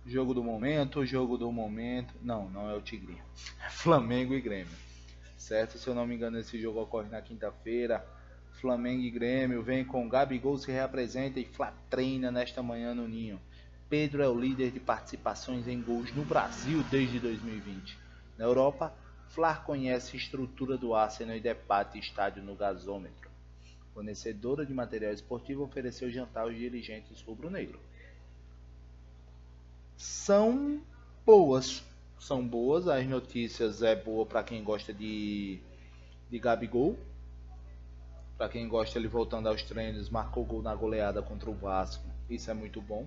Jogo do momento, jogo do momento. Não, não é o Tigrinho. Flamengo e Grêmio. Certo? Se eu não me engano, esse jogo ocorre na quinta-feira. Flamengo e Grêmio vem com Gabigol se reapresenta e Fla treina nesta manhã no Ninho. Pedro é o líder de participações em gols no Brasil desde 2020. Na Europa, Fla conhece a estrutura do Arsenal e debate estádio no gasômetro. Fornecedora de material esportivo ofereceu jantar aos dirigentes rubro-negro. São boas. São boas, as notícias é boa para quem gosta de Gabigol. Para quem gosta, ele voltando aos treinos, marcou gol na goleada contra o Vasco. Isso é muito bom.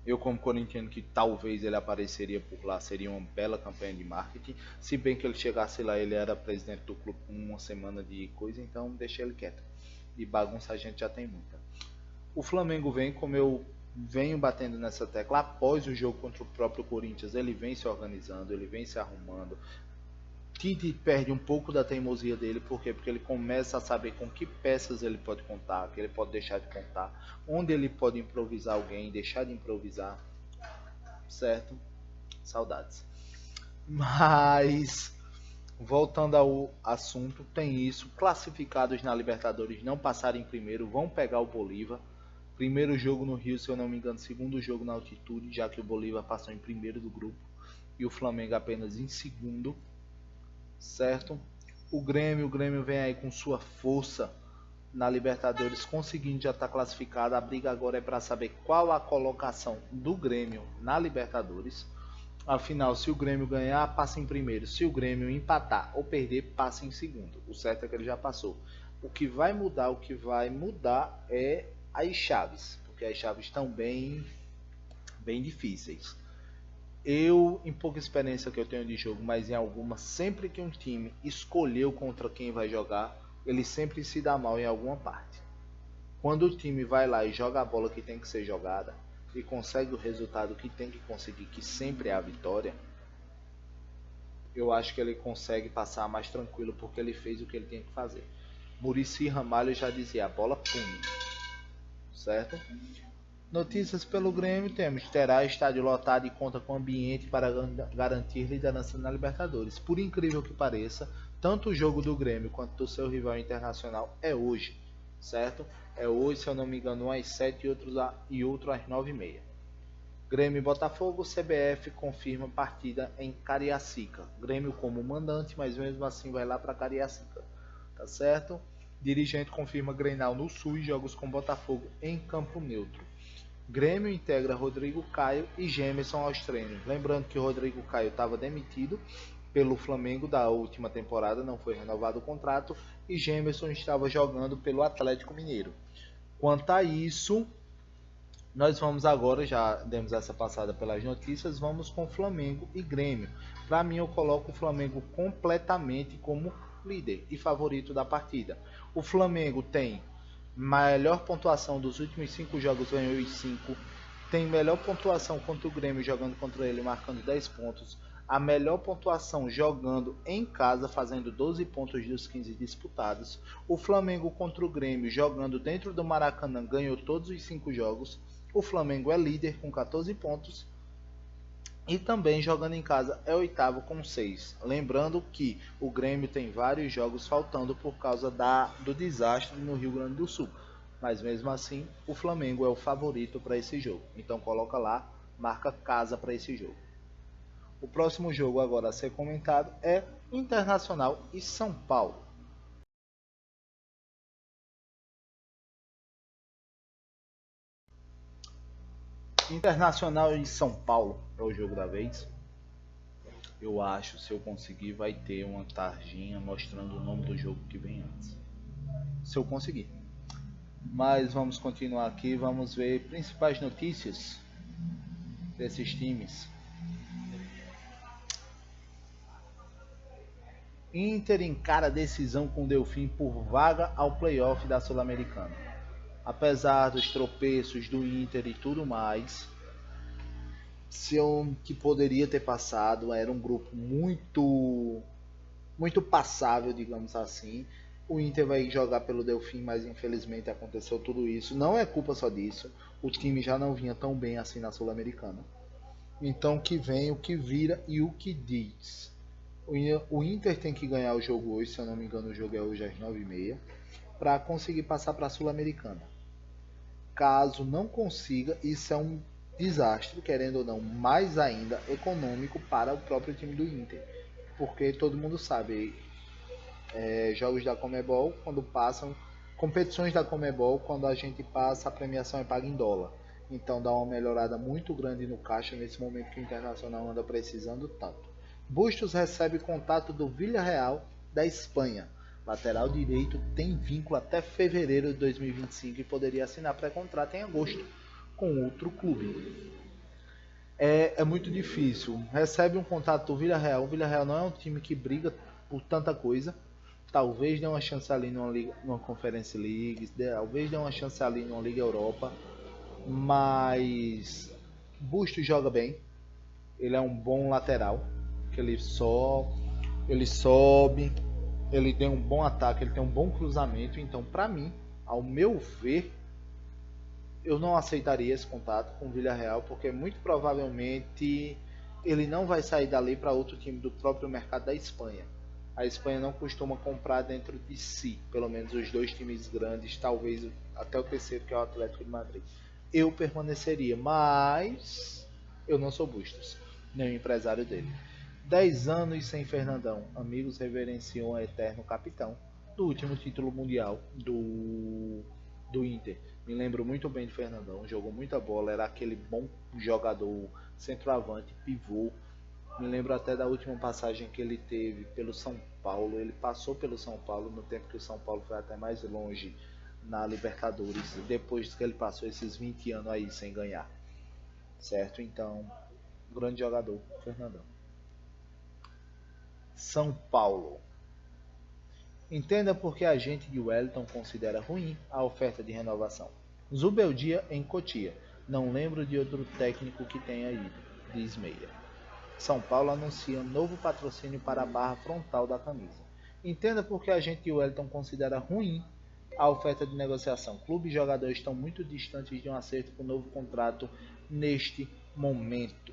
Eu, como corintiano, que talvez ele apareceria por lá, seria uma bela campanha de marketing. Se bem que ele chegasse lá, ele era presidente do clube com uma semana de coisa, então deixa ele quieto. E bagunça a gente já tem muita. O Flamengo vem, como eu venho batendo nessa tecla, após o jogo contra o próprio Corinthians, ele vem se organizando, ele vem se arrumando. Tite perde um pouco da teimosia dele, por quê? Porque ele começa a saber com que peças ele pode contar, que ele pode deixar de contar, onde ele pode improvisar alguém, deixar de improvisar, certo? Saudades. Mas, voltando ao assunto, tem isso, classificados na Libertadores não passarem primeiro, vão pegar o Bolívar, primeiro jogo no Rio, se eu não me engano, segundo jogo na altitude, já que o Bolívar passou em primeiro do grupo, e o Flamengo apenas em segundo, certo? O Grêmio vem aí com sua força na Libertadores, conseguindo já estar classificado. A briga agora é para saber qual a colocação do Grêmio na Libertadores. Afinal, se o Grêmio ganhar, passa em primeiro. Se o Grêmio empatar ou perder, passa em segundo. O certo é que ele já passou. O que vai mudar é as chaves, porque as chaves estão bem difíceis. Eu, em pouca experiência que eu tenho de jogo, mas em alguma, sempre que um time escolheu contra quem vai jogar, ele sempre se dá mal em alguma parte. Quando o time vai lá e joga a bola que tem que ser jogada e consegue o resultado que tem que conseguir, que sempre é a vitória, eu acho que ele consegue passar mais tranquilo porque ele fez o que ele tinha que fazer. Muricy Ramalho já dizia, a bola pum, certo? Notícias pelo Grêmio temos, terá estádio lotado e conta com ambiente para garantir liderança na Libertadores. Por incrível que pareça, tanto o jogo do Grêmio quanto do seu rival internacional é hoje, certo? É hoje, se eu não me engano, às 7 e outro às 9h30. Grêmio e Botafogo, CBF confirma partida em Cariacica. Grêmio como mandante, mas mesmo assim vai lá para Cariacica, tá certo? Dirigente confirma Grenal no Sul e jogos com Botafogo em campo neutro. Grêmio integra Rodrigo Caio e Gemerson aos treinos. Lembrando que o Rodrigo Caio estava demitido pelo Flamengo da última temporada, não foi renovado o contrato, e Gemerson estava jogando pelo Atlético Mineiro. Quanto a isso, nós vamos agora, já demos essa passada pelas notícias, vamos com Flamengo e Grêmio. Para mim, eu coloco o Flamengo completamente como líder e favorito da partida. O Flamengo tem melhor pontuação dos últimos 5 jogos, ganhou os 5. Tem melhor pontuação contra o Grêmio, jogando contra ele, marcando 10 pontos. A melhor pontuação jogando em casa, fazendo 12 pontos dos 15 disputados. O Flamengo contra o Grêmio, jogando dentro do Maracanã, ganhou todos os 5 jogos. O Flamengo é líder com 14 pontos. E também jogando em casa é oitavo com 6. Lembrando que o Grêmio tem vários jogos faltando por causa do desastre no Rio Grande do Sul. Mas mesmo assim, o Flamengo é o favorito para esse jogo. Então coloca lá, marca casa para esse jogo. O próximo jogo agora a ser comentado é Internacional e São Paulo. Internacional e São Paulo é o jogo da vez. Eu acho, se eu conseguir, vai ter uma tarjinha mostrando o nome do jogo que vem antes. Se eu conseguir. Mas vamos continuar aqui, vamos ver principais notícias desses times. Inter encara decisão com o Delfim por vaga ao playoff da Sul-Americana. Apesar dos tropeços do Inter e tudo mais, que poderia ter passado, era um grupo muito passável, digamos assim. O Inter vai jogar pelo Delfim, mas infelizmente aconteceu tudo isso. Não é culpa só disso. O time já não vinha tão bem assim na Sul-Americana. Então que vem, o que vira e o que diz. O Inter tem que ganhar o jogo hoje, se eu não me engano o jogo é hoje às 9h30, para conseguir passar para a Sul-Americana. Caso não consiga, isso é um desastre, querendo ou não, mais ainda econômico para o próprio time do Inter. Porque todo mundo sabe, jogos da Comebol, quando passam, competições da Comebol, quando a gente passa, a premiação é paga em dólar. Então dá uma melhorada muito grande no caixa nesse momento que o Internacional anda precisando tanto. Bustos recebe contato do Villarreal da Espanha. Lateral direito tem vínculo até fevereiro de 2025 e poderia assinar pré-contrato em agosto com outro clube. É muito difícil. Recebe um contato do Villarreal. O Villarreal não é um time que briga por tanta coisa. Talvez dê uma chance ali numa Conference League, talvez dê uma chance ali numa Liga Europa, mas Busto joga bem, ele é um bom lateral, que ele sobe, ele tem um bom ataque, ele tem um bom cruzamento, então para mim, ao meu ver, eu não aceitaria esse contato com o Villarreal, porque muito provavelmente ele não vai sair dali para outro time do próprio mercado da Espanha. A Espanha não costuma comprar dentro de si, pelo menos os dois times grandes, talvez até o terceiro, que é o Atlético de Madrid. Eu permaneceria, mas eu não sou Bustos, nem o empresário dele. 10 anos sem Fernandão, amigos reverenciam o eterno capitão do último título mundial do Inter. Me lembro muito bem de Fernandão, jogou muita bola, era aquele bom jogador, centroavante, pivô. Me lembro até da última passagem que ele teve pelo São Paulo. Ele passou pelo São Paulo no tempo que o São Paulo foi até mais longe na Libertadores, depois que ele passou esses 20 anos aí sem ganhar. Certo? Então, grande jogador, Fernandão. São Paulo. Entenda por que a gente de Wellington considera ruim a oferta de renovação. Zubeldia em Cotia. Não lembro de outro técnico que tenha ido, diz Meia. São Paulo anuncia novo patrocínio para a barra frontal da camisa. Entenda por que a gente de Wellington considera ruim a oferta de negociação. Clube e jogadores estão muito distantes de um acerto com um novo contrato neste momento.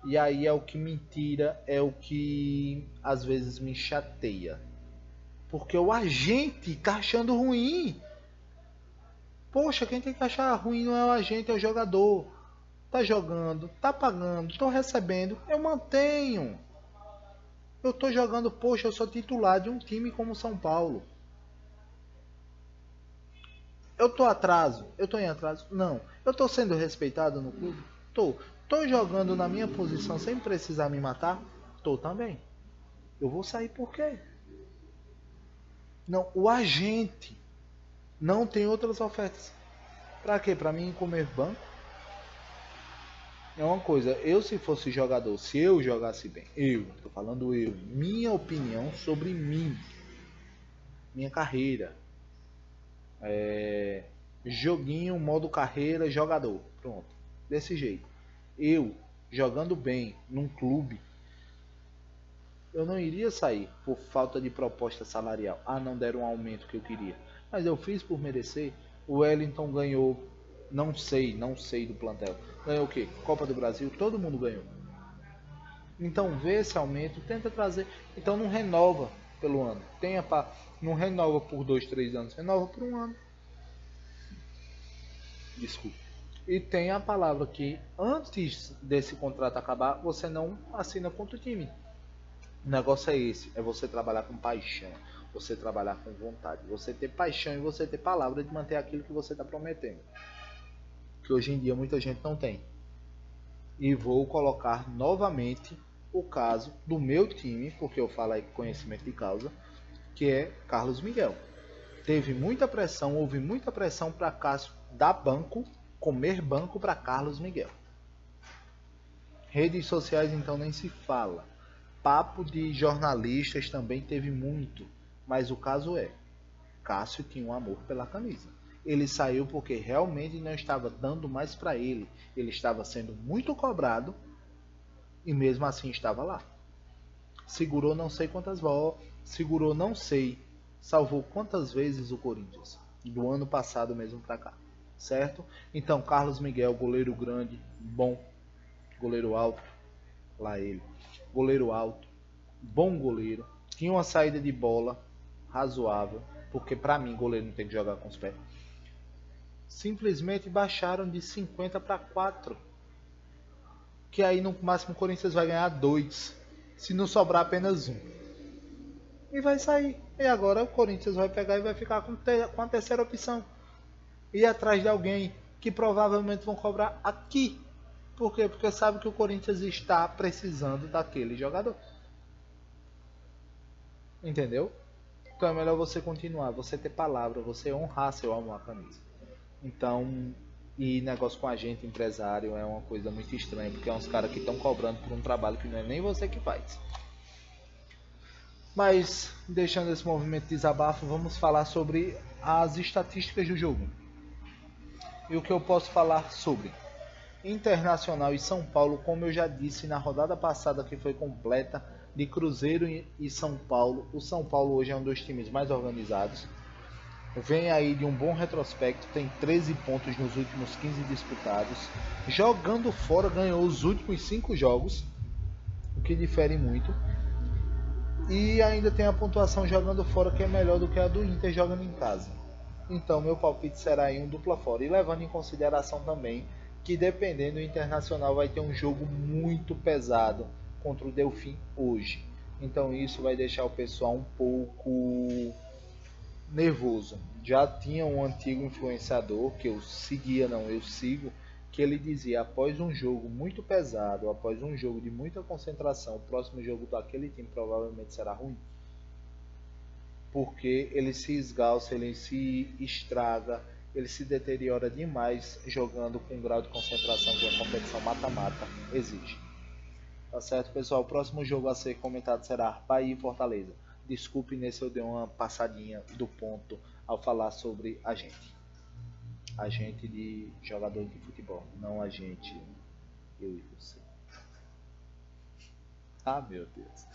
E aí é o que me tira, é o que às vezes me chateia. Porque o agente tá achando ruim. Poxa, quem tem que achar ruim não é o agente, é o jogador. Tá jogando, tá pagando, tô recebendo, eu mantenho. Eu tô jogando, poxa, eu sou titular de um time como São Paulo. Eu tô atraso, eu tô em atraso? Não. Eu tô sendo respeitado no clube? Tô. Tô jogando na minha posição sem precisar me matar? Tô também. Eu vou sair por quê? Não, o agente não tem outras ofertas. Pra quê? Pra mim comer banco? É uma coisa, eu se fosse jogador, se eu jogasse bem, tô falando eu, minha opinião sobre mim, minha carreira, joguinho, modo carreira, jogador, pronto, desse jeito. Eu, jogando bem num clube, eu não iria sair por falta de proposta salarial. Ah, não deram um aumento que eu queria. Mas eu fiz por merecer. O Wellington ganhou, não sei do plantel. Ganhou o quê? Copa do Brasil, todo mundo ganhou. Então vê esse aumento, tenta trazer. Então não renova pelo ano. Não renova por 2, 3 anos, renova por um ano. Desculpa. E tem a palavra que antes desse contrato acabar, você não assina com outro time. O negócio é esse, é você trabalhar com paixão, você trabalhar com vontade, você ter paixão e você ter palavra de manter aquilo que você está prometendo. Que hoje em dia muita gente não tem. E vou colocar novamente o caso do meu time, porque eu falo aí com conhecimento de causa, que é Carlos Miguel. Teve muita pressão, houve muita pressão para Cássio dar banco, comer banco para Carlos Miguel. Redes sociais então nem se fala. Papo de jornalistas também teve muito, mas o caso é, Cássio tinha um amor pela camisa. Ele saiu porque realmente não estava dando mais para ele. Ele estava sendo muito cobrado e mesmo assim estava lá. Segurou não sei quantas bolas, segurou não sei, salvou quantas vezes o Corinthians do ano passado mesmo para cá, certo? Então Carlos Miguel, goleiro grande, bom, Goleiro alto, lá ele. Goleiro alto, bom goleiro. Tinha uma saída de bola razoável, porque pra mim goleiro não tem que jogar com os pés. Simplesmente baixaram de 50 para 4. Que aí no máximo o Corinthians vai ganhar 2. Se não sobrar apenas um. E vai sair. E agora o Corinthians vai pegar e vai ficar com a terceira opção. Ir atrás de alguém que provavelmente vão cobrar aqui. Por quê? Porque sabe que o Corinthians está precisando daquele jogador. Entendeu? Então é melhor você continuar, você ter palavra, você honrar seu amor à camisa. Então, e negócio com agente, empresário é uma coisa muito estranha, porque é uns caras que estão cobrando por um trabalho que não é nem você que faz. Mas, deixando esse movimento de desabafo, vamos falar sobre as estatísticas do jogo. E o que eu posso falar sobre Internacional e São Paulo, como eu já disse na rodada passada que foi completa, de Cruzeiro e São Paulo. O São Paulo hoje é um dos times mais organizados. Vem aí de um bom retrospecto, tem 13 pontos nos últimos 15 disputados. Jogando fora, ganhou os últimos 5 jogos, o que difere muito. E ainda tem a pontuação jogando fora que é melhor do que a do Inter jogando em casa. Então meu palpite será em um dupla fora. E levando em consideração também que dependendo do Internacional vai ter um jogo muito pesado contra o Delfim hoje. Então isso vai deixar o pessoal um pouco nervoso. Já tinha um antigo influenciador que eu sigo, que ele dizia: após um jogo muito pesado, após um jogo de muita concentração, o próximo jogo daquele time provavelmente será ruim. Porque ele se esgalça, ele se estraga, ele se deteriora demais jogando com o grau de concentração que a competição mata-mata exige. Tá certo, pessoal? O próximo jogo a ser comentado será Bahia e Fortaleza. Desculpe, nesse eu dei uma passadinha do ponto ao falar sobre a gente. A gente de jogador de futebol, não a gente, eu e você. Ah, meu Deus.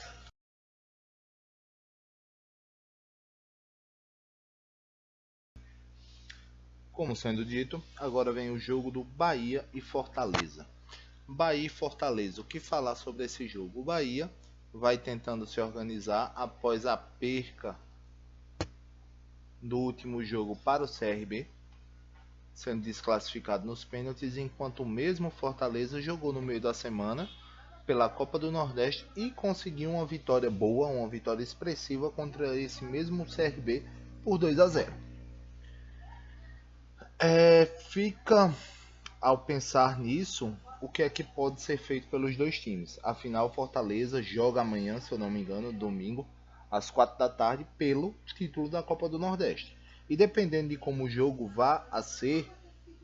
Como sendo dito, agora vem o jogo do Bahia e Fortaleza. Bahia e Fortaleza, o que falar sobre esse jogo? O Bahia vai tentando se organizar após a perca do último jogo para o CRB, sendo desclassificado nos pênaltis, enquanto o mesmo Fortaleza jogou no meio da semana pela Copa do Nordeste e conseguiu uma vitória boa, uma vitória expressiva contra esse mesmo CRB por 2-0. Fica ao pensar nisso, o que é que pode ser feito pelos dois times. Afinal, Fortaleza joga amanhã, se eu não me engano, domingo, às 4 da tarde, pelo título da Copa do Nordeste. E dependendo de como o jogo vá a ser,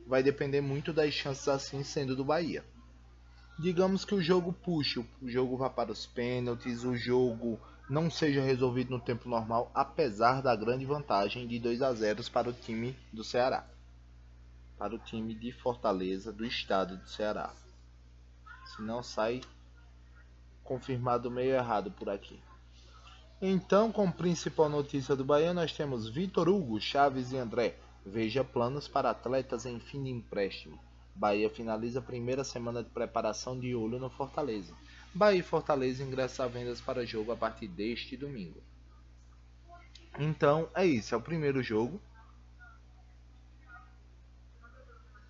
vai depender muito das chances assim sendo do Bahia. Digamos que o jogo puxe, o jogo vá para os pênaltis, o jogo não seja resolvido no tempo normal, apesar da grande vantagem de 2-0 para o time do Ceará. Para o time de Fortaleza, do estado do Ceará. Se não sai confirmado meio errado por aqui. Então, como principal notícia do Bahia, nós temos Vitor Hugo, Chaves e André. Veja planos para atletas em fim de empréstimo. Bahia finaliza a primeira semana de preparação de olho no Fortaleza. Bahia e Fortaleza ingressam a vendas para jogo a partir deste domingo. Então, é isso. É o primeiro jogo.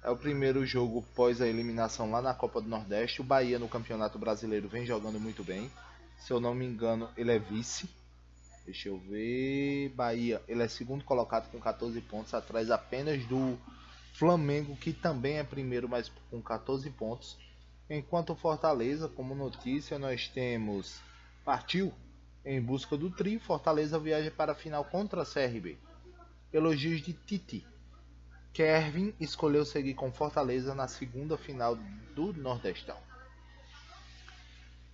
É o primeiro jogo pós a eliminação lá na Copa do Nordeste. O Bahia no Campeonato Brasileiro vem jogando muito bem. Se eu não me engano, ele é vice. Deixa eu ver. Bahia, ele é segundo colocado com 14 pontos, atrás apenas do Flamengo, que também é primeiro, mas com 14 pontos. Enquanto o Fortaleza, como notícia, nós temos partiu em busca do tri. Fortaleza viaja para a final contra a CRB. Elogios de Tite. Kevin escolheu seguir com Fortaleza na segunda final do Nordestão.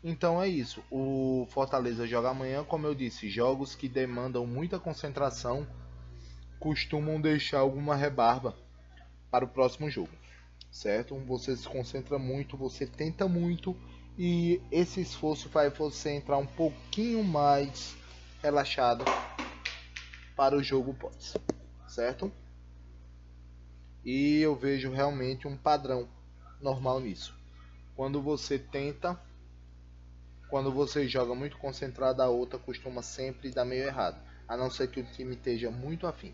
Então é isso. O Fortaleza joga amanhã, como eu disse, jogos que demandam muita concentração costumam deixar alguma rebarba para o próximo jogo, certo? Você se concentra muito, você tenta muito e esse esforço faz você entrar um pouquinho mais relaxado para o jogo pós, certo? E eu vejo realmente um padrão normal nisso. Quando você tenta, quando você joga muito concentrado, a outra costuma sempre dar meio errado, a não ser que o time esteja muito afim.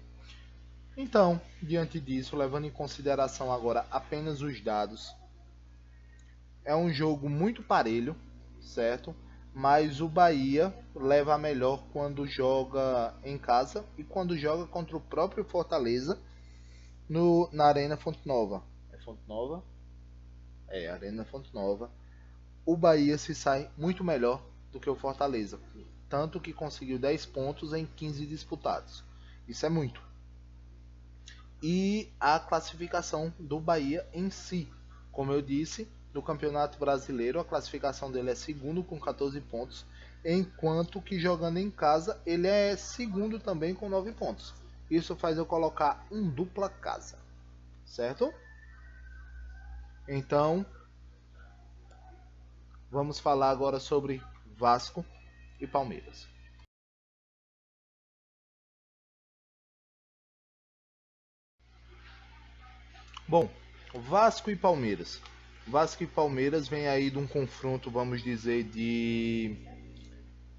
Então, diante disso, levando em consideração agora apenas os dados, é um jogo muito parelho, certo? Mas o Bahia leva a melhor quando joga em casa e quando joga contra o próprio Fortaleza na Arena Fonte Nova. É Fonte Nova? É, Arena Fonte Nova. O Bahia se sai muito melhor do que o Fortaleza. Tanto que conseguiu 10 pontos em 15 disputados. Isso é muito. E a classificação do Bahia em si. Como eu disse, no Campeonato Brasileiro a classificação dele é segundo com 14 pontos, enquanto que jogando em casa ele é segundo também com 9 pontos. Isso faz eu colocar um dupla casa, certo? Então, vamos falar agora sobre Vasco e Palmeiras. Bom, Vasco e Palmeiras. Vasco e Palmeiras vem aí de um confronto, vamos dizer, de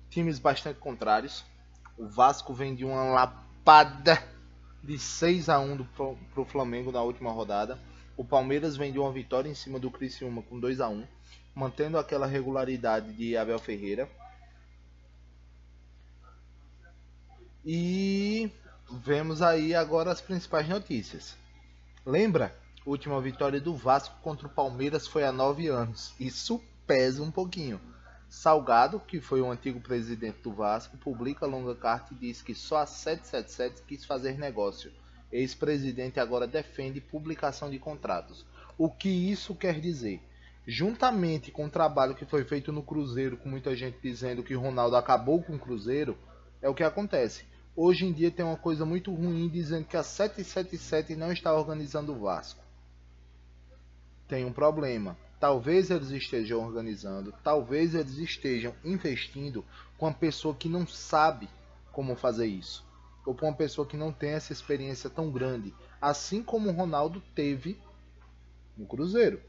times bastante contrários. O Vasco vem de uma lapada de 6-1 para o Flamengo na última rodada. O Palmeiras vem de uma vitória em cima do Criciúma com 2-1, mantendo aquela regularidade de Abel Ferreira. E vemos aí agora as principais notícias. Lembra? A última vitória do Vasco contra o Palmeiras foi há 9 anos. Isso pesa um pouquinho. Salgado, que foi o antigo presidente do Vasco, publica longa carta e diz que só a 777 quis fazer negócio. Ex-presidente agora defende publicação de contratos. O que isso quer dizer? Juntamente com o trabalho que foi feito no Cruzeiro, com muita gente dizendo que Ronaldo acabou com o Cruzeiro, é o que acontece. Hoje em dia tem uma coisa muito ruim dizendo que a 777 não está organizando o Vasco. Tem um problema. Talvez eles estejam organizando, talvez eles estejam investindo com uma pessoa que não sabe como fazer isso, ou com uma pessoa que não tem essa experiência tão grande, assim como o Ronaldo teve no Cruzeiro.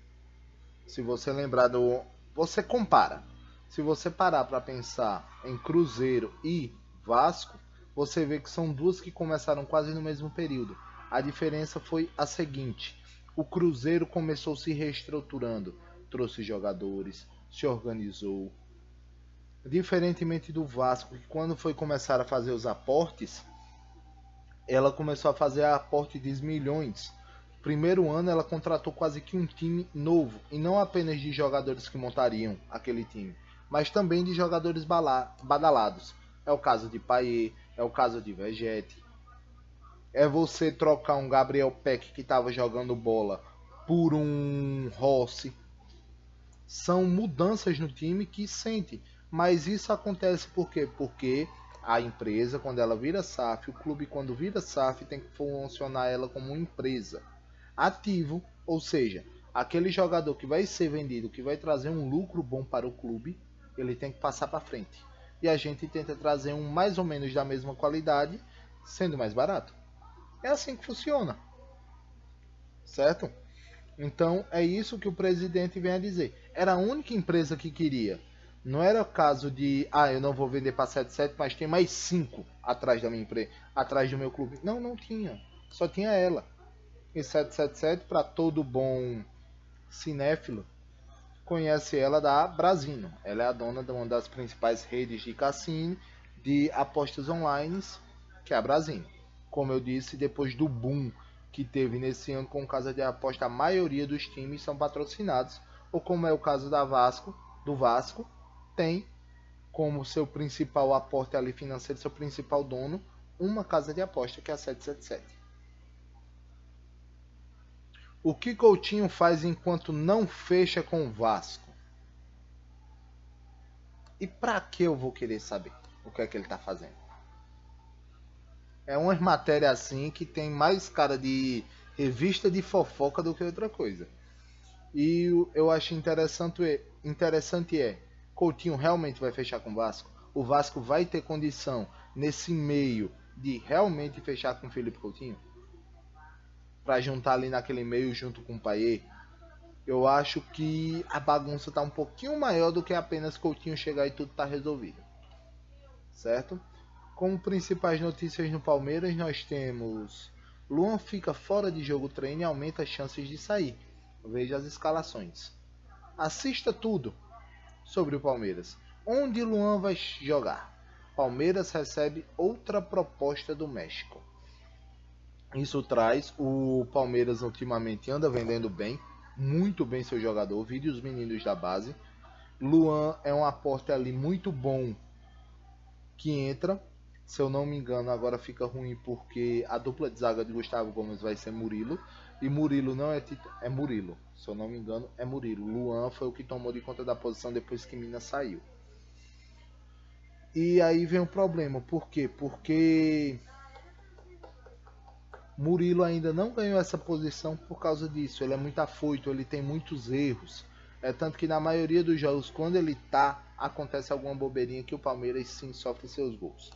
Se você lembrar do, você compara. Se você parar para pensar em Cruzeiro e Vasco, você vê que são duas que começaram quase no mesmo período. A diferença foi a seguinte: o Cruzeiro começou se reestruturando, trouxe jogadores, se organizou. Diferentemente do Vasco, que quando foi começar a fazer os aportes, ela começou a fazer aporte de milhões. Primeiro ano ela contratou quase que um time novo, e não apenas de jogadores que montariam aquele time, mas também de jogadores badalados. É o caso de Payet, é o caso de Vegete. É você trocar um Gabriel Peck que estava jogando bola por um Rossi. São mudanças no time que sente, mas isso acontece por quê? Porque a empresa, quando ela vira SAF, o clube, quando vira SAF, tem que funcionar ela como uma empresa ativo, ou seja, aquele jogador que vai ser vendido, que vai trazer um lucro bom para o clube, ele tem que passar para frente. E a gente tenta trazer um mais ou menos da mesma qualidade, sendo mais barato. É assim que funciona, certo? Então é isso que o presidente vem a dizer. Era a única empresa que queria. Não era o caso de, eu não vou vender para 77, mas tem mais 5 atrás da minha empresa, atrás do meu clube. Não, não tinha. Só tinha ela. E 777, para todo bom cinéfilo, conhece ela da Brasino. Ela é a dona de uma das principais redes de cassino, de apostas online, que é a Brasino. Como eu disse, depois do boom que teve nesse ano com casa de aposta, a maioria dos times são patrocinados, ou como é o caso do Vasco, tem como seu principal aporte ali financeiro, seu principal dono, uma casa de aposta que é a 777. O que Coutinho faz enquanto não fecha com o Vasco? E pra que eu vou querer saber o que é que ele tá fazendo? É uma matéria assim que tem mais cara de revista de fofoca do que outra coisa. E eu acho interessante Coutinho realmente vai fechar com o Vasco? O Vasco vai ter condição nesse meio de realmente fechar com o Felipe Coutinho? Para juntar ali naquele meio junto com o Payet? Eu acho que a bagunça está um pouquinho maior do que apenas Coutinho chegar e tudo tá resolvido, certo? Como principais notícias no Palmeiras, nós temos Luan fica fora de jogo treino e aumenta as chances de sair. Veja as escalações. Assista tudo sobre o Palmeiras. Onde Luan vai jogar? Palmeiras recebe outra proposta do México. Isso traz o Palmeiras ultimamente anda vendendo bem, muito bem seu jogador. Vide os meninos da base. Luan é um aporte ali muito bom que entra. Se eu não me engano, agora fica ruim porque a dupla de zaga de Gustavo Gomes vai ser Murilo. E Murilo não é Murilo. Se eu não me engano, é Murilo. Luan foi o que tomou de conta da posição depois que Mina saiu. E aí vem o problema. Por quê? Porque Murilo ainda não ganhou essa posição por causa disso. Ele é muito afoito, ele tem muitos erros. É tanto que na maioria dos jogos, quando ele tá, acontece alguma bobeirinha que o Palmeiras sim sofre seus gols.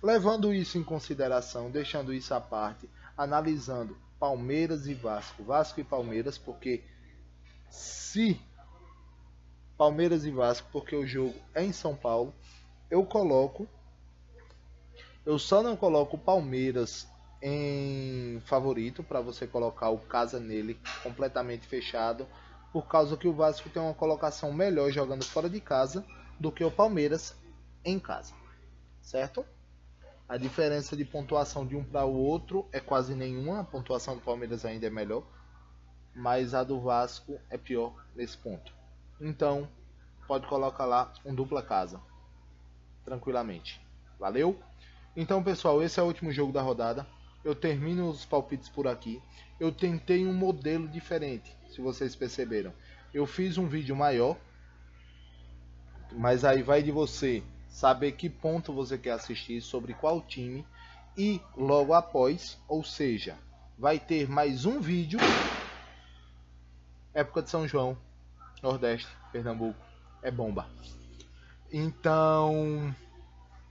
Levando isso em consideração, deixando isso à parte, analisando Palmeiras e Vasco, Vasco e Palmeiras, porque se Palmeiras e Vasco, porque o jogo é em São Paulo, eu só não coloco o Palmeiras em favorito para você colocar o casa nele completamente fechado, por causa que o Vasco tem uma colocação melhor jogando fora de casa do que o Palmeiras em casa, certo? A diferença de pontuação de um para o outro é quase nenhuma. A pontuação do Palmeiras ainda é melhor, mas a do Vasco é pior nesse ponto. Então, pode colocar lá um dupla casa, tranquilamente. Valeu? Então, pessoal, esse é o último jogo da rodada. Eu termino os palpites por aqui. Eu tentei um modelo diferente, se vocês perceberam. Eu fiz um vídeo maior, mas aí vai de você saber que ponto você quer assistir, sobre qual time, e logo após, ou seja, vai ter mais um vídeo, época de São João, Nordeste, Pernambuco, é bomba. Então,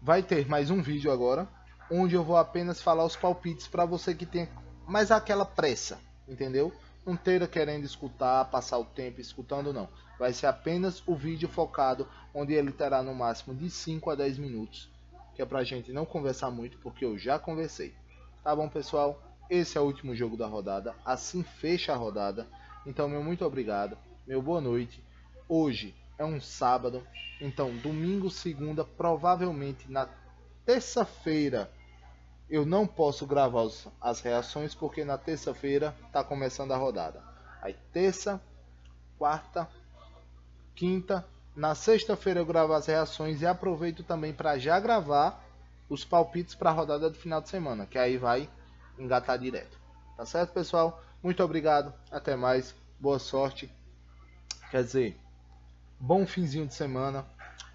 vai ter mais um vídeo agora, onde eu vou apenas falar os palpites para você que tem mais aquela pressa, entendeu? Não esteja querendo escutar, passar o tempo escutando, não. Vai ser apenas o vídeo focado, onde ele terá no máximo de 5 a 10 minutos, que é pra gente não conversar muito, porque eu já conversei. Tá bom, pessoal? Esse é o último jogo da rodada, assim fecha a rodada. Então, meu muito obrigado, meu boa noite. Hoje é um sábado, então domingo, segunda, provavelmente na terça-feira eu não posso gravar as reações, porque na terça-feira está começando a rodada. Aí terça, quarta, quinta, na sexta-feira eu gravo as reações e aproveito também para já gravar os palpites para a rodada do final de semana, que aí vai engatar direto. Tá certo, pessoal? Muito obrigado, até mais, boa sorte. Quer dizer, bom finzinho de semana,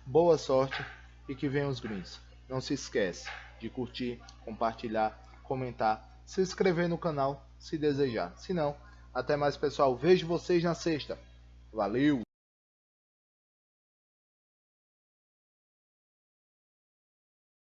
boa sorte e que venham os greens. Não se esquece de curtir, compartilhar, comentar, se inscrever no canal se desejar. Se não, até mais, pessoal. Vejo vocês na sexta. Valeu!